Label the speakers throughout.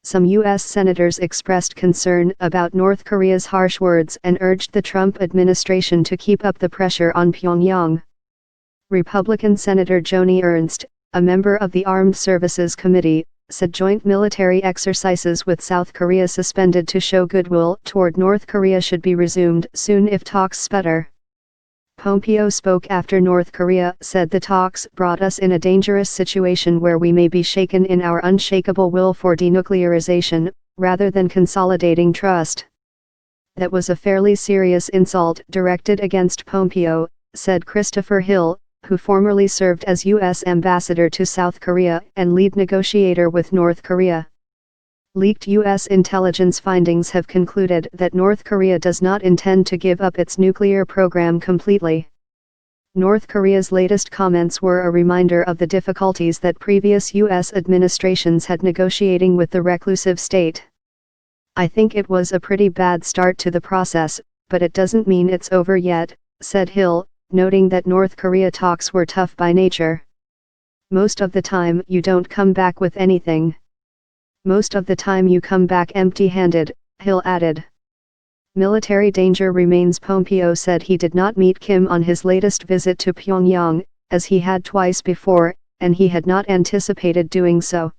Speaker 1: some U.S. senators expressed concern about North Korea's harsh words and urged the Trump administration to keep up the pressure on Pyongyang. Republican Senator Joni Ernst, a member of the Armed Services Committee, said joint military exercises with South Korea suspended to show goodwill toward North Korea should be resumed soon if talks sputter. Pompeo spoke after North Korea said the talks brought us in a dangerous situation where we may be shaken in our unshakable will for denuclearization, rather than consolidating trust. That was a fairly serious insult directed against Pompeo, said Christopher Hill, who formerly served as U.S. ambassador to South Korea and lead negotiator with North Korea. Leaked U.S. intelligence findings have concluded that North Korea does not intend to give up its nuclear program completely. North Korea's latest comments were a reminder of the difficulties that previous U.S. administrations had negotiating with the reclusive state. "I think it was a pretty bad start to the process, but it doesn't mean it's over yet," said Hill, noting that North Korea talks were tough by nature. "Most of the time you don't come back with anything. Most of the time you come back empty-handed," Hill added. Military danger remains. Pompeo said he did not meet Kim on his latest visit to Pyongyang, as he had twice before, and he had not anticipated doing so.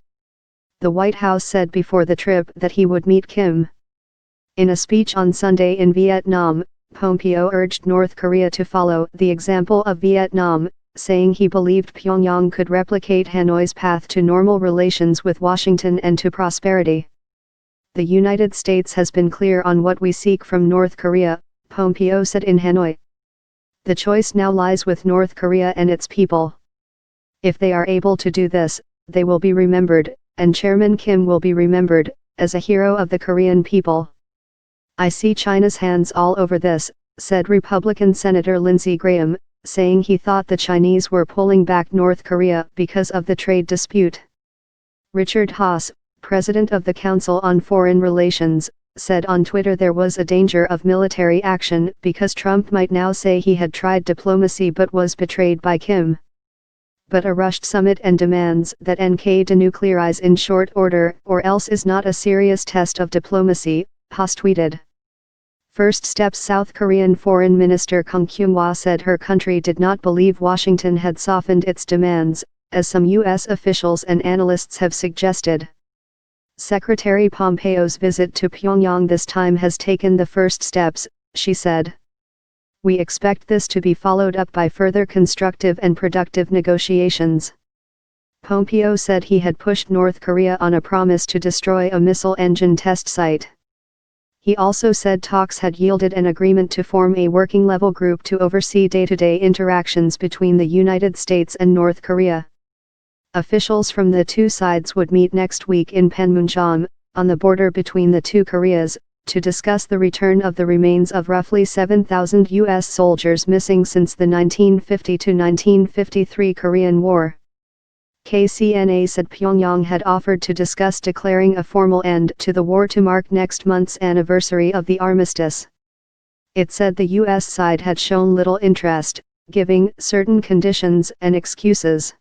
Speaker 1: The White House said before the trip that he would meet Kim. In a speech on Sunday in Vietnam, Pompeo urged North Korea to follow the example of Vietnam, saying he believed Pyongyang could replicate Hanoi's path to normal relations with Washington and to prosperity. "The United States has been clear on what we seek from North Korea," Pompeo said in Hanoi. "The choice now lies with North Korea and its people. If they are able to do this, they will be remembered, and Chairman Kim will be remembered, as a hero of the Korean people. I see China's hands all over this," said Republican Senator Lindsey Graham, saying he thought the Chinese were pulling back North Korea because of the trade dispute. Richard Haass, president of the Council on Foreign Relations, said on Twitter there was a danger of military action because Trump might now say he had tried diplomacy but was betrayed by Kim. "But a rushed summit and demands that NK denuclearize in short order or else is not a serious test of diplomacy," Haass tweeted. First steps. South Korean Foreign Minister Kang Kyung-hwa said her country did not believe Washington had softened its demands, as some U.S. officials and analysts have suggested. Secretary Pompeo's visit to Pyongyang this time has taken the first steps, she said. "We expect this to be followed up by further constructive and productive negotiations." Pompeo said he had pushed North Korea on a promise to destroy a missile engine test site. He also said talks had yielded an agreement to form a working-level group to oversee day-to-day interactions between the United States and North Korea. Officials from the two sides would meet next week in Panmunjom, on the border between the two Koreas, to discuss the return of the remains of roughly 7,000 U.S. soldiers missing since the 1950–1953 Korean War. KCNA said Pyongyang had offered to discuss declaring a formal end to the war to mark next month's anniversary of the armistice. It said the U.S. side had shown little interest, giving certain conditions and excuses.